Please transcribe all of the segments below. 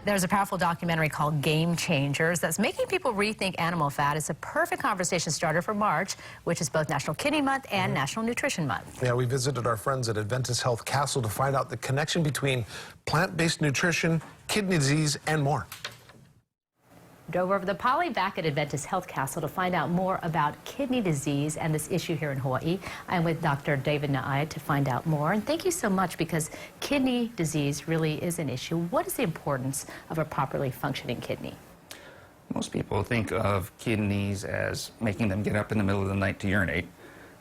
There's a powerful documentary called Game Changers that's making people rethink animal fat. It's a perfect conversation starter for March, which is both National Kidney Month and National Nutrition Month. Yeah, we visited our friends at Adventist Health Castle to find out the connection between plant-based nutrition, kidney disease, and more. Drove over the Poly back at Adventist Health Castle to find out more about kidney disease and this issue here in Hawaii. I'm with Dr. David Na'ai to find out more. And thank you so much, because kidney disease really is an issue. What is the importance of a properly functioning kidney? Most people think of kidneys as making them get up in the middle of the night to urinate,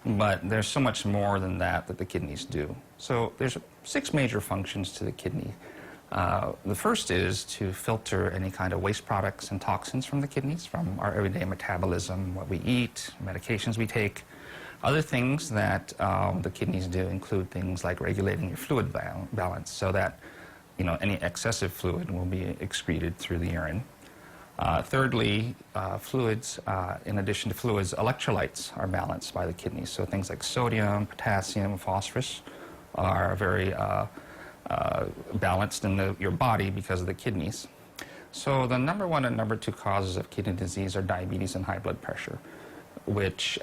but there's so much more than that that the kidneys do. So there's 6 major functions to the kidney. The first is to filter any kind of waste products and toxins from the kidneys, from our everyday metabolism, what we eat, medications we take. Other things that the kidneys do include things like regulating your fluid balance, so that any excessive fluid will be excreted through the urine. Thirdly, fluids, in addition to fluids, electrolytes are balanced by the kidneys. So things like sodium, potassium, phosphorus are very balanced in your body because of the kidneys. So the number 1 and number 2 causes of kidney disease are diabetes and high blood pressure, which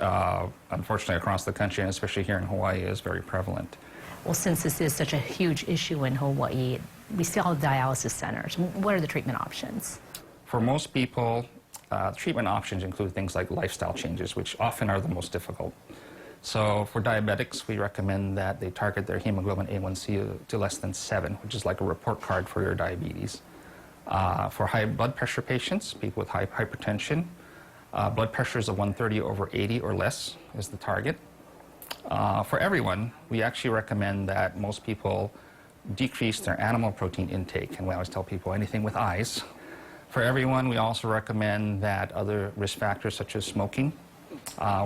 unfortunately across the country, and especially here in Hawaii, is very prevalent. Well, since this is such a huge issue in Hawaii, we still have dialysis centers. What are the treatment options? For most people, treatment options include things like lifestyle changes, which often are the most difficult. So for diabetics, we recommend that they target their hemoglobin A1C to less than 7, which is like a report card for your diabetes. For high blood pressure patients, people with high hypertension, blood pressure is a 130/80 or less is the target. For everyone, we actually recommend that most people decrease their animal protein intake, and we always tell people anything with eyes. For everyone, we also recommend that other risk factors such as smoking,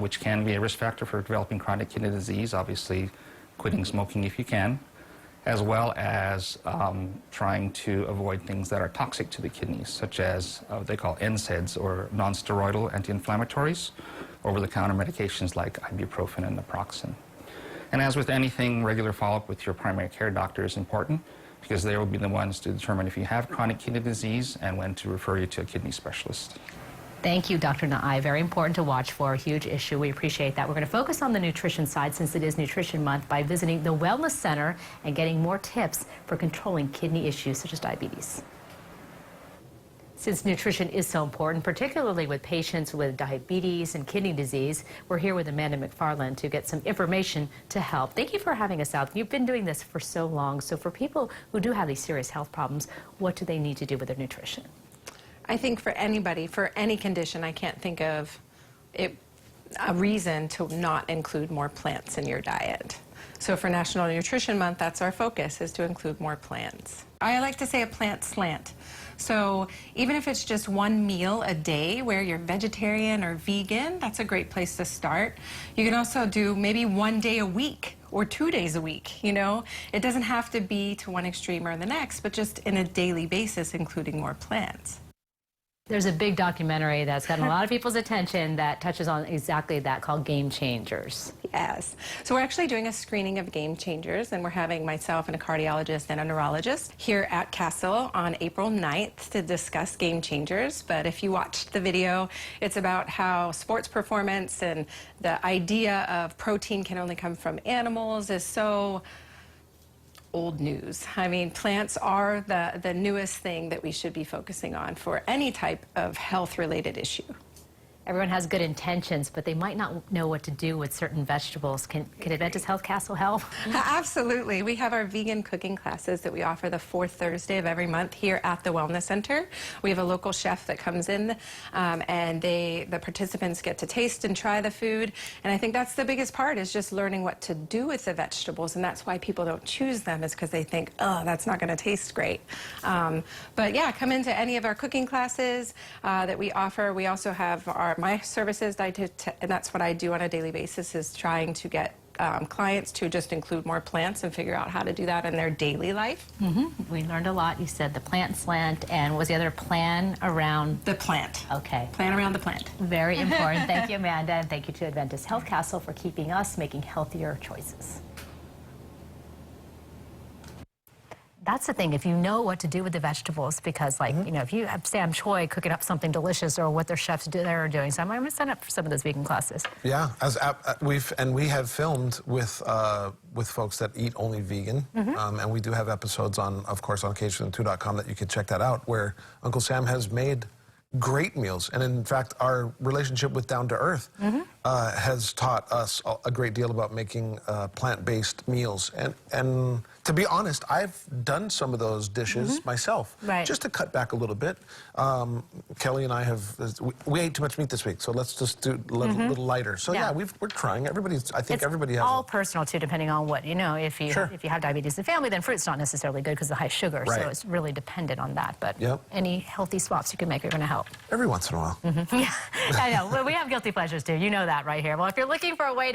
which can be a risk factor for developing chronic kidney disease, obviously quitting smoking if you can, as well as trying to avoid things that are toxic to the kidneys, such as what they call NSAIDs, or non-steroidal anti-inflammatories, over-the-counter medications like ibuprofen and naproxen. And as with anything, regular follow-up with your primary care doctor is important, because they will be the ones to determine if you have chronic kidney disease and when to refer you to a kidney specialist. Thank you, Dr. Na'ai. Very important to watch for, a huge issue. We appreciate that. We're going to focus on the nutrition side, since it is Nutrition Month, by visiting the Wellness Center and getting more tips for controlling kidney issues such as diabetes. Since nutrition is so important, particularly with patients with diabetes and kidney disease, we're here with Amanda McFarland to get some information to help. Thank you for having us out. You've been doing this for so long. So for people who do have these serious health problems, what do they need to do with their nutrition? I think for anybody, for any condition, I can't think of a reason to not include more plants in your diet. So for National Nutrition Month, that's our focus, is to include more plants. I like to say a plant slant. So even if it's just one meal a day where you're vegetarian or vegan, that's a great place to start. You can also do maybe 1 day a week or 2 days a week, It doesn't have to be to one extreme or the next, but just in a daily basis, including more plants. There's a big documentary that's gotten a lot of people's attention that touches on exactly that, called Game Changers. Yes. So we're actually doing a screening of Game Changers, and we're having myself and a cardiologist and a neurologist here at Castle on April 9th to discuss Game Changers. But if you watched the video, it's about how sports performance and the idea of protein can only come from animals is so old news. I mean, plants are the newest thing that we should be focusing on for any type of health-related issue. Everyone has good intentions, but they might not know what to do with certain vegetables. Can Adventist Health Castle help? Absolutely. We have our vegan cooking classes that we offer the 4th Thursday of every month here at the Wellness Center. We have a local chef that comes in, and the participants get to taste and try the food. And I think that's the biggest part, is just learning what to do with the vegetables. And that's why people don't choose them, is because they think, oh, that's not going to taste great. But yeah, come into any of our cooking classes that we offer. We also have my services, and that's what I do on a daily basis, is trying to get clients to just include more plants and figure out how to do that in their daily life. We learned a lot. You said the plant slant, and was the other plan around? The plant. Okay. Plan around the plant. Very important. Thank you, Amanda, and thank you to Adventist Health Castle for keeping us making healthier choices. That's the thing, if you know what to do with the vegetables, because like, you know, if you have Sam Choi cooking up something delicious or what their chefs are doing, so I'm going to sign up for some of those vegan classes. Yeah, we have filmed with folks that eat only vegan, and we do have episodes on, of course, on CageFood2.com that you can check that out, where Uncle Sam has made great meals. And in fact, our relationship with Down to Earth has taught us a great deal about making plant-based meals. And to be honest, I've done some of those dishes myself, just to cut back a little bit. Kelly and I we ate too much meat this week, so let's just do a little lighter. So yeah, we're trying. I think everybody has all personal too, depending on what, you know, if you have diabetes in the family, then fruit's not necessarily good because of the high sugar, so it's really dependent on that. But any healthy swaps you can make are going to help. Every once in a while. Yeah, I know. Well, we have guilty pleasures too. You know that right here. Well, if you're looking for a way to